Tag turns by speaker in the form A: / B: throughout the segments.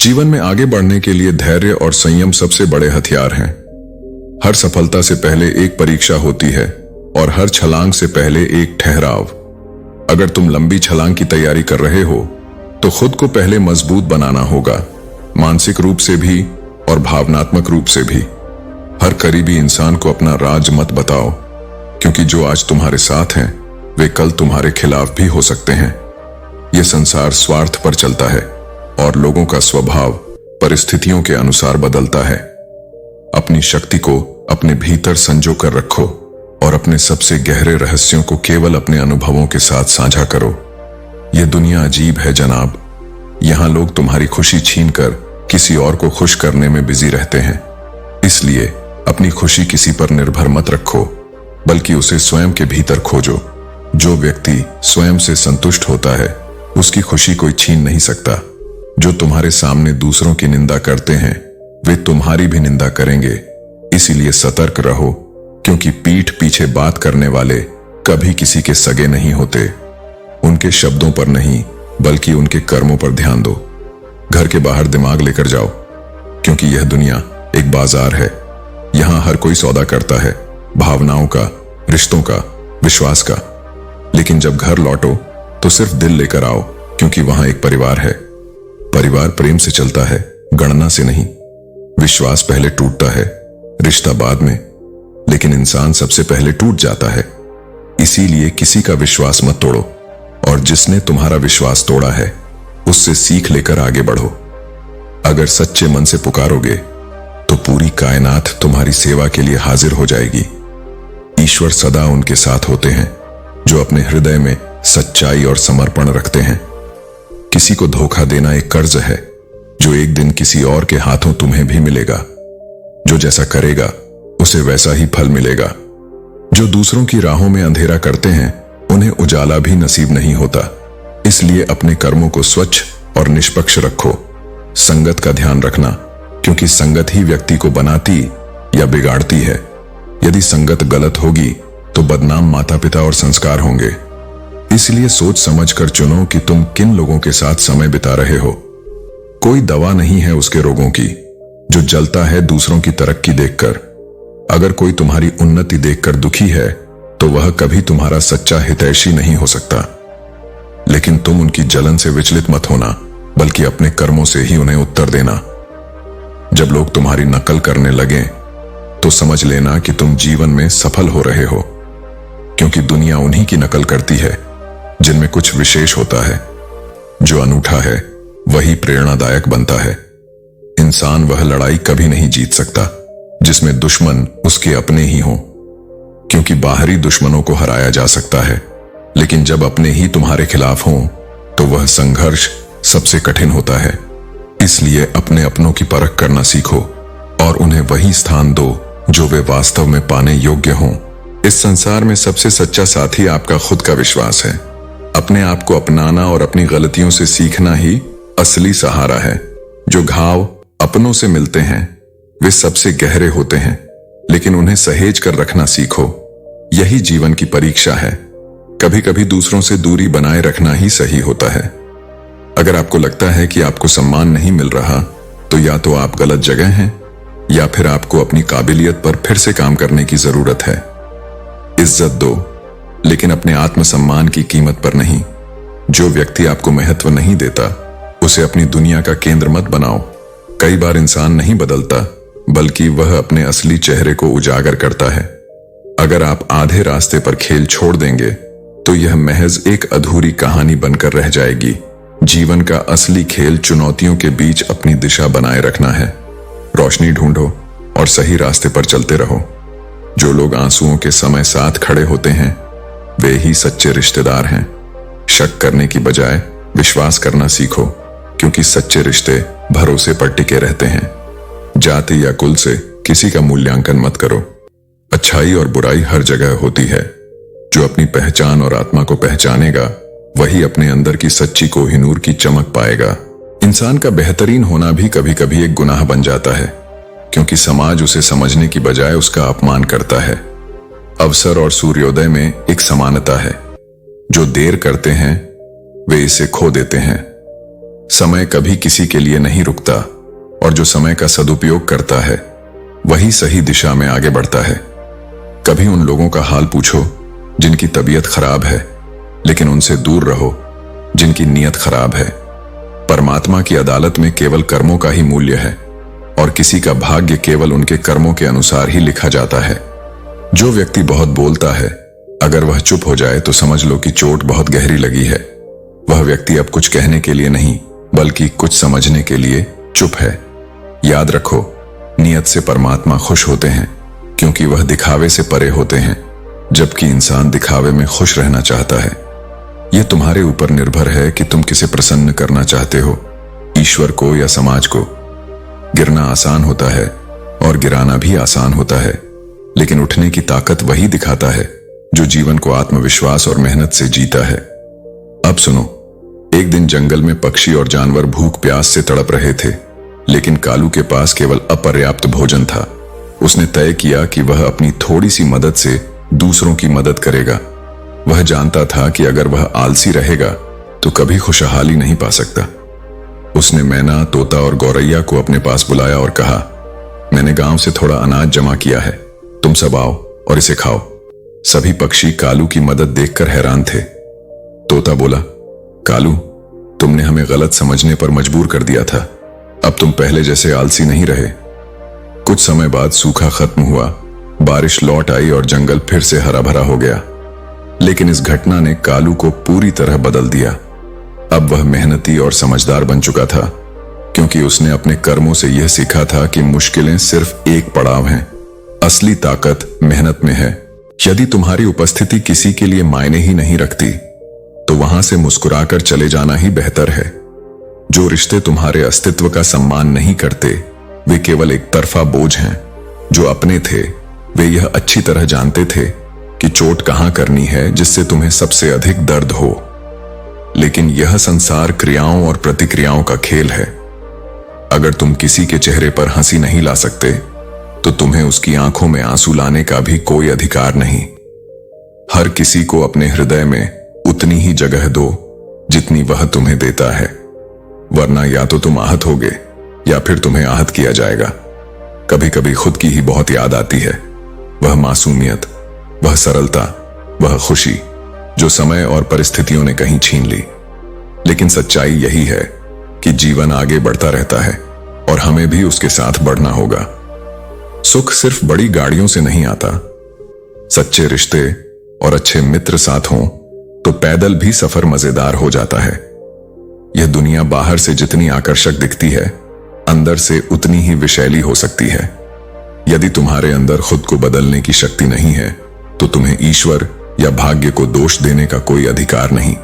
A: जीवन में आगे बढ़ने के लिए धैर्य और संयम सबसे बड़े हथियार हैं। हर सफलता से पहले एक परीक्षा होती है और हर छलांग से पहले एक ठहराव। अगर तुम लंबी छलांग की तैयारी कर रहे हो तो खुद को पहले मजबूत बनाना होगा, मानसिक रूप से भी और भावनात्मक रूप से भी। हर करीबी इंसान को अपना राज मत बताओ, क्योंकि जो आज तुम्हारे साथ हैं वे कल तुम्हारे खिलाफ भी हो सकते हैं। यह संसार स्वार्थ पर चलता है और लोगों का स्वभाव परिस्थितियों के अनुसार बदलता है। अपनी शक्ति को अपने भीतर संजो कर रखो और अपने सबसे गहरे रहस्यों को केवल अपने अनुभवों के साथ साझा करो। यह दुनिया अजीब है जनाब। यहां लोग तुम्हारी खुशी छीनकर किसी और को खुश करने में बिजी रहते हैं। इसलिए अपनी खुशी किसी पर निर्भर मत रखो, बल्कि उसे स्वयं के भीतर खोजो। जो व्यक्ति स्वयं से संतुष्ट होता है उसकी खुशी कोई छीन नहीं सकता। जो तुम्हारे सामने दूसरों की निंदा करते हैं वे तुम्हारी भी निंदा करेंगे। इसीलिए सतर्क रहो, क्योंकि पीठ पीछे बात करने वाले कभी किसी के सगे नहीं होते। उनके शब्दों पर नहीं बल्कि उनके कर्मों पर ध्यान दो। घर के बाहर दिमाग लेकर जाओ, क्योंकि यह दुनिया एक बाजार है। यहां हर कोई सौदा करता है, भावनाओं का, रिश्तों का, विश्वास का। लेकिन जब घर लौटो तो सिर्फ दिल लेकर आओ, क्योंकि वहां एक परिवार है। परिवार प्रेम से चलता है, गणना से नहीं। विश्वास पहले टूटता है, रिश्ता बाद में, लेकिन इंसान सबसे पहले टूट जाता है। इसीलिए किसी का विश्वास मत तोड़ो, और जिसने तुम्हारा विश्वास तोड़ा है उससे सीख लेकर आगे बढ़ो। अगर सच्चे मन से पुकारोगे तो पूरी कायनात तुम्हारी सेवा के लिए हाजिर हो जाएगी। ईश्वर सदा उनके साथ होते हैं जो अपने हृदय में सच्चाई और समर्पण रखते हैं। किसी को धोखा देना एक कर्ज है जो एक दिन किसी और के हाथों तुम्हें भी मिलेगा। जो जैसा करेगा उसे वैसा ही फल मिलेगा। जो दूसरों की राहों में अंधेरा करते हैं उन्हें उजाला भी नसीब नहीं होता। इसलिए अपने कर्मों को स्वच्छ और निष्पक्ष रखो। संगत का ध्यान रखना, क्योंकि संगत ही व्यक्ति को बनाती या बिगाड़ती है। यदि संगत गलत होगी तो बदनाम माता पिता और संस्कार होंगे। इसलिए सोच समझ कर चुनो कि तुम किन लोगों के साथ समय बिता रहे हो। कोई दवा नहीं है उसके रोगों की जो जलता है दूसरों की तरक्की देखकर। अगर कोई तुम्हारी उन्नति देखकर दुखी है तो वह कभी तुम्हारा सच्चा हितैषी नहीं हो सकता। लेकिन तुम उनकी जलन से विचलित मत होना, बल्कि अपने कर्मों से ही उन्हें उत्तर देना। जब लोग तुम्हारी नकल करने लगे तो समझ लेना कि तुम जीवन में सफल हो रहे हो, क्योंकि दुनिया उन्हीं की नकल करती है जिनमें कुछ विशेष होता है। जो अनूठा है वही प्रेरणादायक बनता है। इंसान वह लड़ाई कभी नहीं जीत सकता जिसमें दुश्मन उसके अपने ही हों, क्योंकि बाहरी दुश्मनों को हराया जा सकता है, लेकिन जब अपने ही तुम्हारे खिलाफ हों तो वह संघर्ष सबसे कठिन होता है। इसलिए अपने अपनों की परख करना सीखो और उन्हें वही स्थान दो जो वे वास्तव में पाने योग्य हों। इस संसार में सबसे सच्चा साथी आपका खुद का विश्वास है। अपने आप को अपनाना और अपनी गलतियों से सीखना ही असली सहारा है। जो घाव अपनों से मिलते हैं वे सबसे गहरे होते हैं, लेकिन उन्हें सहेज कर रखना सीखो। यही जीवन की परीक्षा है। कभी कभी दूसरों से दूरी बनाए रखना ही सही होता है। अगर आपको लगता है कि आपको सम्मान नहीं मिल रहा तो या तो आप गलत जगह हैं या फिर आपको अपनी काबिलियत पर फिर से काम करने की जरूरत है। इज्जत दो, लेकिन अपने आत्मसम्मान की कीमत पर नहीं। जो व्यक्ति आपको महत्व नहीं देता उसे अपनी दुनिया का केंद्र मत बनाओ। कई बार इंसान नहीं बदलता, बल्कि वह अपने असली चेहरे को उजागर करता है। अगर आप आधे रास्ते पर खेल छोड़ देंगे तो यह महज एक अधूरी कहानी बनकर रह जाएगी। जीवन का असली खेल चुनौतियों के बीच अपनी दिशा बनाए रखना है। रोशनी ढूंढो और सही रास्ते पर चलते रहो। जो लोग आंसुओं के समय साथ खड़े होते हैं वे ही सच्चे रिश्तेदार हैं। शक करने की बजाय विश्वास करना सीखो, क्योंकि सच्चे रिश्ते भरोसे पर टिके रहते हैं। जाति या कुल से किसी का मूल्यांकन मत करो। अच्छाई और बुराई हर जगह होती है। जो अपनी पहचान और आत्मा को पहचानेगा वही अपने अंदर की सच्ची कोहिनूर की चमक पाएगा। इंसान का बेहतरीन होना भी कभी कभी एक गुनाह बन जाता है, क्योंकि समाज उसे समझने की बजाय उसका अपमान करता है। अवसर और सूर्योदय में एक समानता है। जो देर करते हैं वे इसे खो देते हैं। समय कभी किसी के लिए नहीं रुकता और जो समय का सदुपयोग करता है वही सही दिशा में आगे बढ़ता है। कभी उन लोगों का हाल पूछो जिनकी तबीयत खराब है, लेकिन उनसे दूर रहो जिनकी नीयत खराब है। परमात्मा की अदालत में केवल कर्मों का ही मूल्य है और किसी का भाग्य केवल उनके कर्मों के अनुसार ही लिखा जाता है। जो व्यक्ति बहुत बोलता है, अगर वह चुप हो जाए तो समझ लो कि चोट बहुत गहरी लगी है। वह व्यक्ति अब कुछ कहने के लिए नहीं बल्कि कुछ समझने के लिए चुप है। याद रखो, नियत से परमात्मा खुश होते हैं क्योंकि वह दिखावे से परे होते हैं, जबकि इंसान दिखावे में खुश रहना चाहता है। यह तुम्हारे ऊपर निर्भर है कि तुम किसे प्रसन्न करना चाहते हो, ईश्वर को या समाज को। गिरना आसान होता है और गिराना भी आसान होता है, लेकिन उठने की ताकत वही दिखाता है जो जीवन को आत्मविश्वास और मेहनत से जीता है। अब सुनो, एक दिन जंगल में पक्षी और जानवर भूख प्यास से तड़प रहे थे, लेकिन कालू के पास केवल अपर्याप्त भोजन था। उसने तय किया कि वह अपनी थोड़ी सी मदद से दूसरों की मदद करेगा। वह जानता था कि अगर वह आलसी रहेगा तो कभी खुशहाली नहीं पा सकता। उसने मैना, तोता और गौरैया को अपने पास बुलाया और कहा, मैंने गांव से थोड़ा अनाज जमा किया है, तुम सब आओ और इसे खाओ। सभी पक्षी कालू की मदद देखकर हैरान थे। तोता बोला, कालू, तुमने हमें गलत समझने पर मजबूर कर दिया था, अब तुम पहले जैसे आलसी नहीं रहे। कुछ समय बाद सूखा खत्म हुआ, बारिश लौट आई और जंगल फिर से हरा भरा हो गया। लेकिन इस घटना ने कालू को पूरी तरह बदल दिया। अब वह मेहनती और समझदार बन चुका था, क्योंकि उसने अपने कर्मों से यह सीखा था कि मुश्किलें सिर्फ एक पड़ाव हैं, असली ताकत मेहनत में है। यदि तुम्हारी उपस्थिति किसी के लिए मायने ही नहीं रखती तो वहां से मुस्कुराकर चले जाना ही बेहतर है। जो रिश्ते तुम्हारे अस्तित्व का सम्मान नहीं करते वे केवल एक तरफा बोझ हैं। जो अपने थे वे यह अच्छी तरह जानते थे कि चोट कहां करनी है जिससे तुम्हें सबसे अधिक दर्द हो। लेकिन यह संसार क्रियाओं और प्रतिक्रियाओं का खेल है। अगर तुम किसी के चेहरे पर हंसी नहीं ला सकते तो तुम्हें उसकी आंखों में आंसू लाने का भी कोई अधिकार नहीं। हर किसी को अपने हृदय में उतनी ही जगह दो जितनी वह तुम्हें देता है, वरना या तो तुम आहत होगे या फिर तुम्हें आहत किया जाएगा। कभी कभी खुद की ही बहुत याद आती है, वह मासूमियत, वह सरलता, वह खुशी जो समय और परिस्थितियों ने कहीं छीन ली। लेकिन सच्चाई यही है कि जीवन आगे बढ़ता रहता है और हमें भी उसके साथ बढ़ना होगा। सुख सिर्फ बड़ी गाड़ियों से नहीं आता। सच्चे रिश्ते और अच्छे मित्र साथ हों तो पैदल भी सफर मजेदार हो जाता है। यह दुनिया बाहर से जितनी आकर्षक दिखती है, अंदर से उतनी ही विषैली हो सकती है। यदि तुम्हारे अंदर खुद को बदलने की शक्ति नहीं है तो तुम्हें ईश्वर या भाग्य को दोष देने का कोई अधिकार नहीं।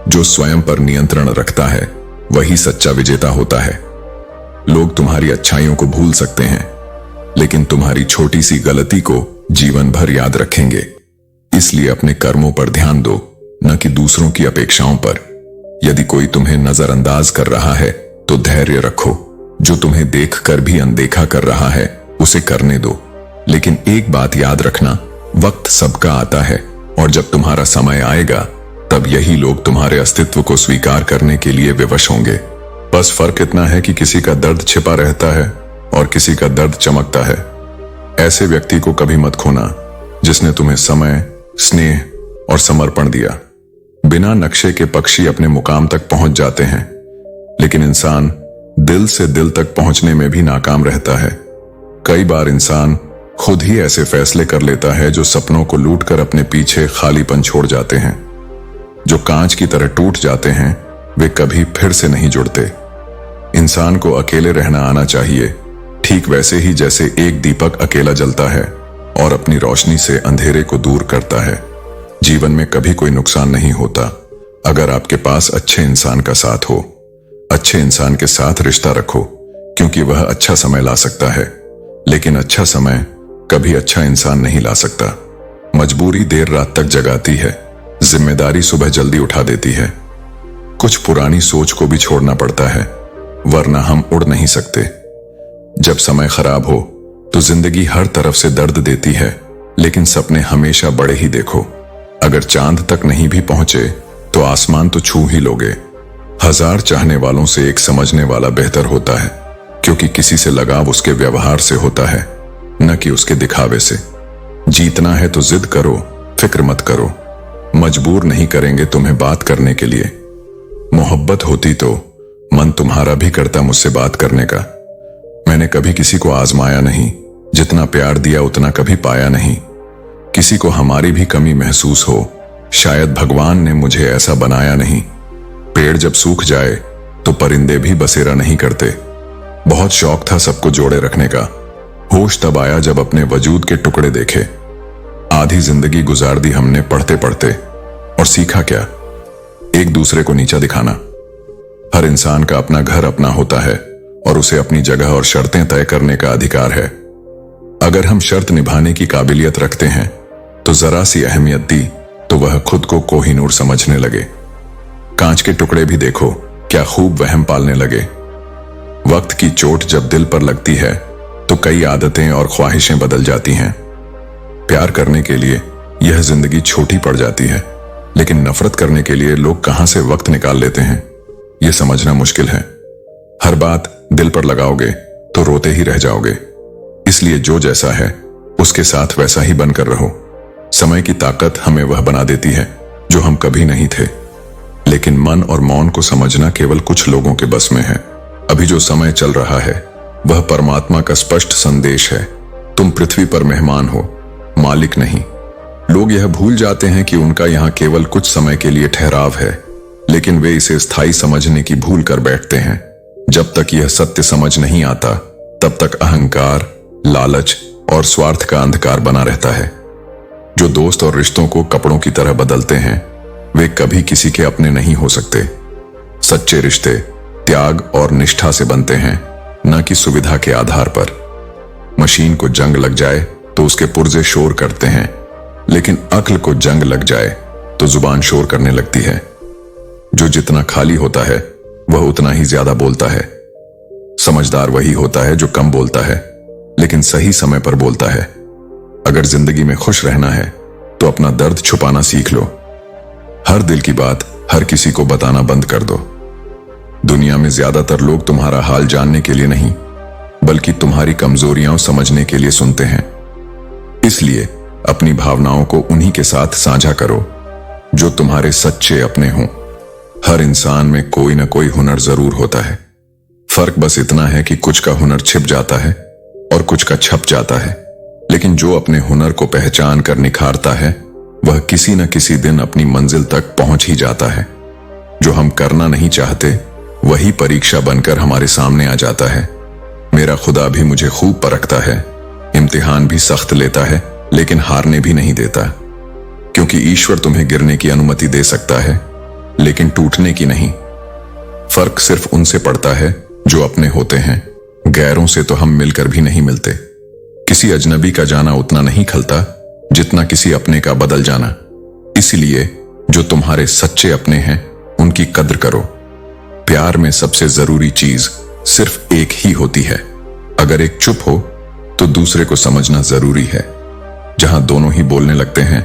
A: जो स्वयं पर नियंत्रण रखता है वही सच्चा विजेता होता है। लोग तुम्हारी अच्छाइयों को भूल सकते हैं, लेकिन तुम्हारी छोटी सी गलती को जीवन भर याद रखेंगे। इसलिए अपने कर्मों पर ध्यान दो, न कि दूसरों की अपेक्षाओं पर। यदि कोई तुम्हें नजरअंदाज कर रहा है तो धैर्य रखो। जो तुम्हें देखकर भी अनदेखा कर रहा है उसे करने दो। लेकिन एक बात याद रखना, वक्त सबका आता है और जब तुम्हारा समय आएगा तब यही लोग तुम्हारे अस्तित्व को स्वीकार करने के लिए विवश होंगे। बस फर्क इतना है कि किसी का दर्द छिपा रहता है और किसी का दर्द चमकता है। ऐसे व्यक्ति को कभी मत खोना जिसने तुम्हें समय, स्नेह और समर्पण दिया। बिना नक्शे के पक्षी अपने मुकाम तक पहुंच जाते हैं, लेकिन इंसान दिल से दिल तक पहुंचने में भी नाकाम रहता है। कई बार इंसान खुद ही ऐसे फैसले कर लेता है जो सपनों को लूटकर अपने पीछे खालीपन छोड़ जाते हैं। जो कांच की तरह टूट जाते हैं वे कभी फिर से नहीं जुड़ते। इंसान को अकेले रहना आना चाहिए, ठीक वैसे ही जैसे एक दीपक अकेला जलता है और अपनी रोशनी से अंधेरे को दूर करता है। जीवन में कभी कोई नुकसान नहीं होता अगर आपके पास अच्छे इंसान का साथ हो। अच्छे इंसान के साथ रिश्ता रखो, क्योंकि वह अच्छा समय ला सकता है, लेकिन अच्छा समय कभी अच्छा इंसान नहीं ला सकता। मजबूरी देर रात तक जगाती है, जिम्मेदारी सुबह जल्दी उठा देती है। कुछ पुरानी सोच को भी छोड़ना पड़ता है, वरना हम उड़ नहीं सकते। जब समय खराब हो तो जिंदगी हर तरफ से दर्द देती है, लेकिन सपने हमेशा बड़े ही देखो। अगर चांद तक नहीं भी पहुंचे तो आसमान तो छू ही लोगे। 1000 चाहने वालों से एक समझने वाला बेहतर होता है, क्योंकि किसी से लगाव उसके व्यवहार से होता है, न कि उसके दिखावे से। जीतना है तो जिद करो, फिक्र मत करो। मजबूर नहीं करेंगे तुम्हें बात करने के लिए। मोहब्बत होती तो मन तुम्हारा भी करता मुझसे बात करने का। मैंने कभी किसी को आजमाया नहीं, जितना प्यार दिया उतना कभी पाया नहीं। किसी को हमारी भी कमी महसूस हो, शायद भगवान ने मुझे ऐसा बनाया नहीं। पेड़ जब सूख जाए तो परिंदे भी बसेरा नहीं करते। बहुत शौक था सबको जोड़े रखने का। होश तब आया जब अपने वजूद के टुकड़े देखे। आधी जिंदगी गुजार दी हमने पढ़ते पढ़ते, और सीखा क्या? एक दूसरे को नीचा दिखाना। हर इंसान का अपना घर अपना होता है और उसे अपनी जगह और शर्तें तय करने का अधिकार है। अगर हम शर्त निभाने की काबिलियत रखते हैं तो जरा सी अहमियत दी तो वह खुद को कोहिनूर समझने लगे। कांच के टुकड़े भी देखो क्या खूब वहम पालने लगे। वक्त की चोट जब दिल पर लगती है तो कई आदतें और ख्वाहिशें बदल जाती हैं। प्यार करने के लिए यह जिंदगी छोटी पड़ जाती है, लेकिन नफरत करने के लिए लोग कहां से वक्त निकाल लेते हैं, यह समझना मुश्किल है। हर बात दिल पर लगाओगे तो रोते ही रह जाओगे। इसलिए जो जैसा है उसके साथ वैसा ही बनकर रहो। समय की ताकत हमें वह बना देती है जो हम कभी नहीं थे, लेकिन मन और मौन को समझना केवल कुछ लोगों के बस में है। अभी जो समय चल रहा है वह परमात्मा का स्पष्ट संदेश है। तुम पृथ्वी पर मेहमान हो, मालिक नहीं। लोग यह भूल जाते हैं कि उनका यहाँ केवल कुछ समय के लिए ठहराव है, लेकिन वे इसे स्थायी समझने की भूल कर बैठते हैं। जब तक यह सत्य समझ नहीं आता तब तक अहंकार, लालच और स्वार्थ का अंधकार बना रहता है। जो दोस्त और रिश्तों को कपड़ों की तरह बदलते हैं वे कभी किसी के अपने नहीं हो सकते। सच्चे रिश्ते त्याग और निष्ठा से बनते हैं, न कि सुविधा के आधार पर। मशीन को जंग लग जाए तो उसके पुर्जे शोर करते हैं, लेकिन अक्ल को जंग लग जाए तो जुबान शोर करने लगती है। जो जितना खाली होता है वह उतना ही ज्यादा बोलता है। समझदार वही होता है जो कम बोलता है, लेकिन सही समय पर बोलता है। अगर जिंदगी में खुश रहना है तो अपना दर्द छुपाना सीख लो। हर दिल की बात हर किसी को बताना बंद कर दो। दुनिया में ज्यादातर लोग तुम्हारा हाल जानने के लिए नहीं, बल्कि तुम्हारी कमजोरियां समझने के लिए सुनते हैं। इसलिए अपनी भावनाओं को उन्हीं के साथ साझा करो जो तुम्हारे सच्चे अपने हों। हर इंसान में कोई ना कोई हुनर जरूर होता है। फर्क बस इतना है कि कुछ का हुनर छिप जाता है और कुछ का छप जाता है। लेकिन जो अपने हुनर को पहचान कर निखारता है वह किसी न किसी दिन अपनी मंजिल तक पहुंच ही जाता है। जो हम करना नहीं चाहते वही परीक्षा बनकर हमारे सामने आ जाता है। मेरा खुदा भी मुझे खूब परखता है, इम्तिहान भी सख्त लेता है, लेकिन हारने भी नहीं देता। क्योंकि ईश्वर तुम्हें गिरने की अनुमति दे सकता है, लेकिन टूटने की नहीं। फर्क सिर्फ उनसे पड़ता है जो अपने होते हैं। गैरों से तो हम मिलकर भी नहीं मिलते। किसी अजनबी का जाना उतना नहीं खलता जितना किसी अपने का बदल जाना। इसलिए जो तुम्हारे सच्चे अपने हैं उनकी कद्र करो। प्यार में सबसे जरूरी चीज सिर्फ एक ही होती है। अगर एक चुप हो तो दूसरे को समझना जरूरी है। जहां दोनों ही बोलने लगते हैं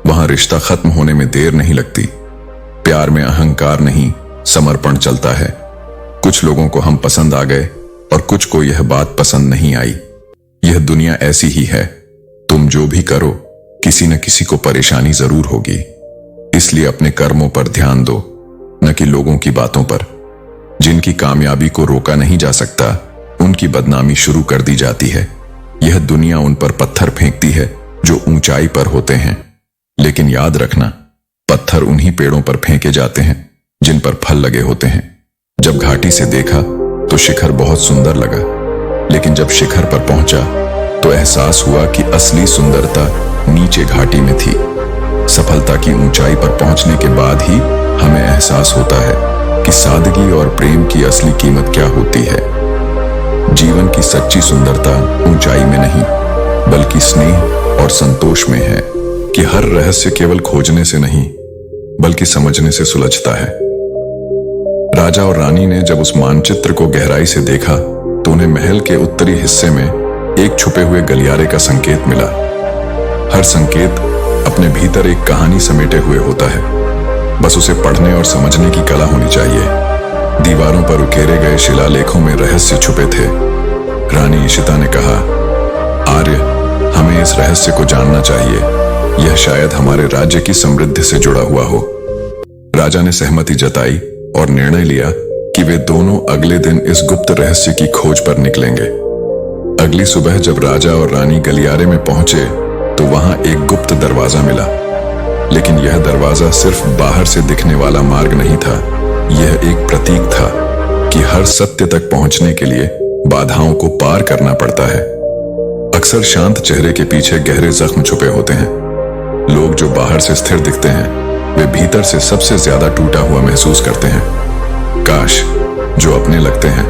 A: वहां रिश्ता खत्म होने में देर नहीं लगती। प्यार में अहंकार नहीं, समर्पण चलता है। कुछ लोगों को हम पसंद आ गए और कुछ को यह बात पसंद नहीं आई। यह दुनिया ऐसी ही है। तुम जो भी करो किसी न किसी को परेशानी जरूर होगी। इसलिए अपने कर्मों पर ध्यान दो, न कि लोगों की बातों पर। जिनकी कामयाबी को रोका नहीं जा सकता उनकी बदनामी शुरू कर दी जाती है। यह दुनिया उन पर पत्थर फेंकती है जो ऊंचाई पर होते हैं, लेकिन याद रखना पत्थर उन्हीं पेड़ों पर फेंके जाते हैं जिन पर फल लगे होते हैं। जब घाटी से देखा तो शिखर बहुत सुंदर लगा, लेकिन जब शिखर पर पहुंचा तो एहसास हुआ कि असली सुंदरता नीचे घाटी में थी। सफलता की ऊंचाई पर पहुंचने के बाद ही हमें एहसास होता है कि सादगी और प्रेम की असली कीमत क्या होती है। जीवन की सच्ची सुंदरता ऊंचाई में नहीं, बल्कि स्नेह और संतोष में है कि हर रहस्य केवल खोजने से नहीं बल्कि समझने से सुलझता है। राजा और रानी ने जब उस मानचित्र को गहराई से देखा तो उन्हें महल के उत्तरी हिस्से में एक छुपे हुए गलियारे का संकेत मिला। हर संकेत अपने भीतर एक कहानी समेटे हुए होता है। बस उसे पढ़ने और समझने की कला होनी चाहिए। दीवारों पर उकेरे गए शिलालेखों में रहस्य छुपे थे। रानी इशिता ने कहा, आर्य, हमें इस रहस्य को जानना चाहिए। यह शायद हमारे राज्य की समृद्धि से जुड़ा हुआ हो। राजा ने सहमति जताई और निर्णय लिया कि वे दोनों अगले दिन इस गुप्त रहस्य की खोज पर निकलेंगे। अगली सुबह जब राजा और रानी गलियारे में पहुंचे तो वहां एक गुप्त दरवाजा मिला। लेकिन यह दरवाजा सिर्फ बाहर से दिखने वाला मार्ग नहीं था। यह एक प्रतीक था कि हर सत्य तक पहुंचने के लिए बाधाओं को पार करना पड़ता है। अक्सर शांत चेहरे के पीछे गहरे जख्म छुपे होते हैं। लोग जो बाहर से स्थिर दिखते हैं, वे भीतर से सबसे ज्यादा टूटा हुआ महसूस करते हैं। काश जो अपने लगते हैं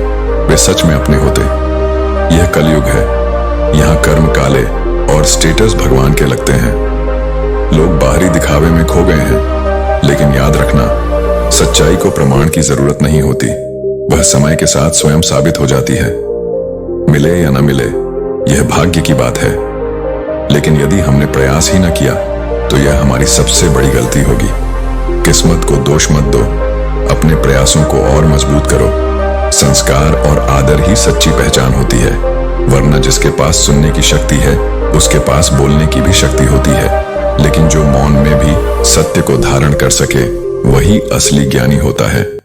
A: वे सच में अपने होते। यह कलयुग है। यहाँ कर्म काले और स्टेटस भगवान के लगते हैं। लोग बाहरी दिखावे में खो गए हैं, लेकिन याद रखना, सच्चाई को प्रमाण की जरूरत नहीं होती। वह समय के साथ स्वयं साबित हो जाती है। मिले या न मिले, यह भाग्य की बात है। लेकिन यदि हमने प्रयास ही न किया तो यह हमारी सबसे बड़ी गलती होगी। किस्मत को दोष मत दो, अपने प्रयासों को और मजबूत करो। संस्कार और आदर ही सच्ची पहचान होती है, वरना जिसके पास सुनने की शक्ति है उसके पास बोलने की भी शक्ति होती है। लेकिन जो मौन में भी सत्य को धारण कर सके वही असली ज्ञानी होता है।